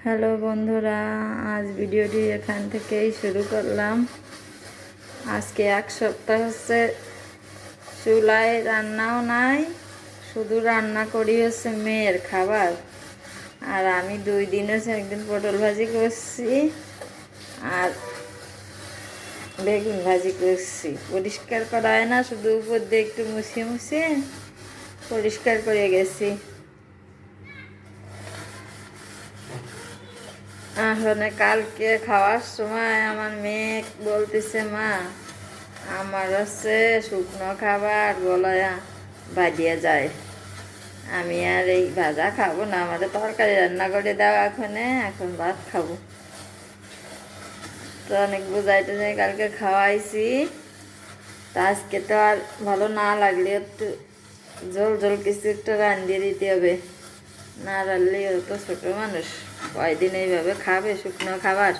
Hello বন্ধুরা, আজ ভিডিওটি এখান থেকেই শুরু করলাম। আজকে এক সপ্তাহ হচ্ছে চুলায় রান্নাও নাই, শুধু রান্না করি হচ্ছে মেয়ের খাবার। আর আমি 2 দিন হচ্ছে, একদিন পটল ভাজি করছি আর বেগুন ভাজি করছি। পরিষ্কার করা হয় না, শুধু উপর দিয়ে একটু মুছিয়ে মুছিয়ে পরিষ্কার করে গেছি। আসলে কালকে খাওয়ার সময় আমার মেয়ে বলতেছে, মা আমার হচ্ছে শুকনো খাবার গলায় বাজিয়ে যায়, আমি আর এই ভাজা খাবো না, আমাদের তরকারি রান্না করে দাও, এখন ভাত খাবো। তো অনেক বুঝাইতে যাই, কালকে খাওয়াইছি। তা আজকে তো আর ভালো না লাগলে একটু জল জল কিছু একটু রান্ধিয়ে দিতে হবে, না রাখলে ও তো ছোটো মানুষ, কয়দিন এইভাবে খাবে শুকনো খাবার।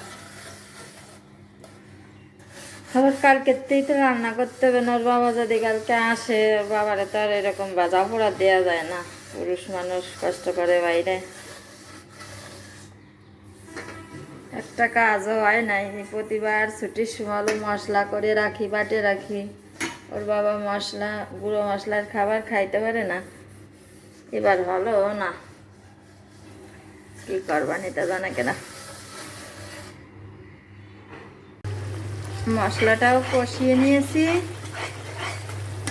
আবার কালকেতেই তো রান্না করতে হবে না, ওর বাবা যদি কালকে আসে, বাবারে তো আর এরকম ভাজা পোড়া দেওয়া যায় না, পুরুষ মানুষ কষ্ট করে বাইরে, একটা কাজও হয় নাই। প্রতিবার ছুটির সময় মশলা করে রাখি, বাটে রাখি, ওর বাবা মশলা গুঁড়ো মশলার খাবার খাইতে পারে না, এবার হলো না, কি করবানি তা জানে কেনা। মশলাটাও কষিয়ে নিয়েছি,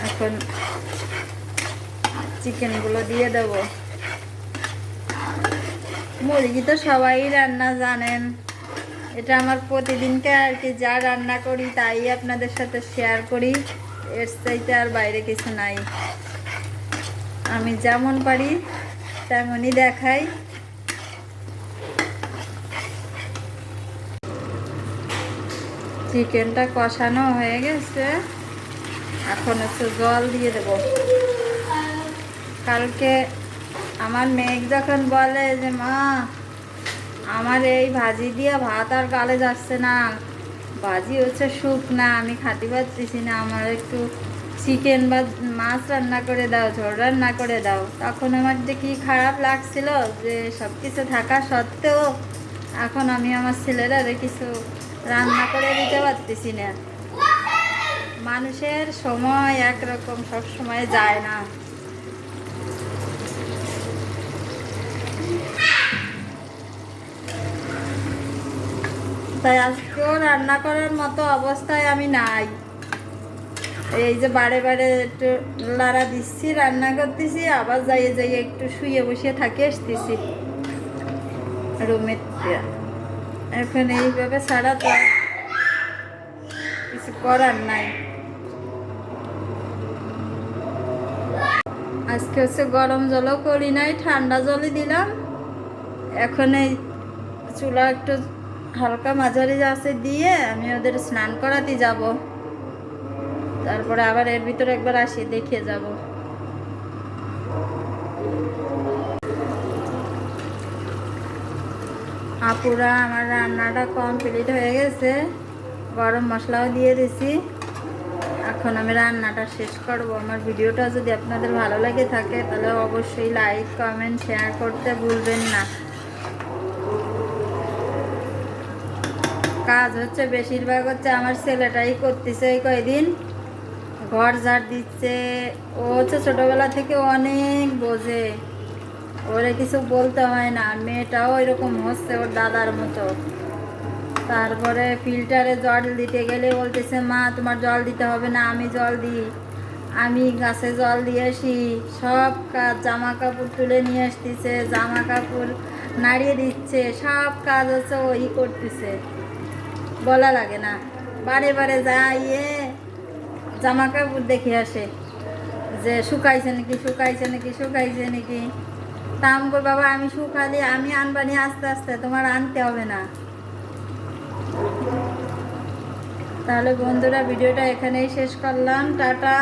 এখন চিকেনগুলো দিয়ে দেব। মুরগি তো সবাই রান্না জানেন, এটা আমার প্রতিদিনকে আর কি, যা রান্না করি তাই আপনাদের সাথে শেয়ার করি, এর চাইতে আর বাইরে কিছু নাই। আমি যেমন পারি তেমনই দেখাই। চিকেনটা কষানো হয়ে গেছে, এখন একটু জল দিয়ে দেব। কালকে আমার মেয়ে যখন বলে যে মা আমার এই ভাজি দিয়ে ভাত আর গালে যাচ্ছে না, ভাজি হচ্ছে শুকনা, আমি খাতে পারতেছি না, আমার একটু চিকেন বা মাছ রান্না করে দাও, ঝোল রান্না করে দাও। তখন আমার যে কি খারাপ লাগছিল, যে সব কিছু থাকা সত্ত্বেও এখন আমি আমার ছেলেরা কিছু রান্না করে দিতে পারতেছি না। মানুষের সময় একরকম সব সময় যায় না। তাই আজকেও রান্না করার মতো অবস্থায় আমি নাই। এই যে বারে বারে একটু লাড়া দিচ্ছি, রান্না করতেছি, আবার যাইয়ে যাইয়ে একটু শুয়ে বসে থাকি, আসতেছি রুমে। এখন এইভাবে ছাড়া তো কিছু করার নাই। আজকে হচ্ছে গরম জলও করি নাই, ঠান্ডা জলই দিলাম। এখন এই চুলা একটু হালকা মাঝারি আছে দিয়ে আমি ওদের স্নান করাতে যাব, তারপরে আবার এর ভিতরে একবার আসি, দেখে যাব। আপুরা আমার রান্নাটা কমপ্লিট হয়ে গেছে, গরম মশলাও দিয়ে দিছি, এখন আমি রান্নাটা শেষ করব। আমার ভিডিওটা যদি আপনাদের ভালো লাগে থাকে তাহলে অবশ্যই লাইক কমেন্ট শেয়ার করতে ভুলবেন না। কাজ হচ্ছে বেশিরভাগ হচ্ছে আমার ছেলেটাই করতেছে, এই কয়দিন ঘর ঝাড় দিচ্ছে। ও হচ্ছে ছোটোবেলা থেকে অনেক বোঝে, ওরে কিছু বলতে হয় না। মেয়েটাও এরকম হচ্ছে ওর দাদার মতো। তারপরে ফিল্টারে জল দিতে গেলে বলতেছে, মা তোমার জল দিতে হবে না, আমি জল দিই, আমি গাছে জল দিয়ে আসি। সব কাজ, জামা কাপড় তুলে নিয়ে আসতেছে, জামা কাপড় নাড়িয়ে দিচ্ছে, সব কাজ হচ্ছে ওই করতেছে, বলা লাগে না। বারে বারে যাইয়ে জামা কাপড় দেখে আসে যে শুকাইছে নাকি, শুকাইছে নাকি, শুকাইছে নাকি। তা আমগো বাবা আমি শুকালি আমি আনবানি, আস্তে আস্তে, তোমার আনতে হবে না। তাহলে বন্ধুরা ভিডিওটা এখানেই শেষ করলাম, টাটা।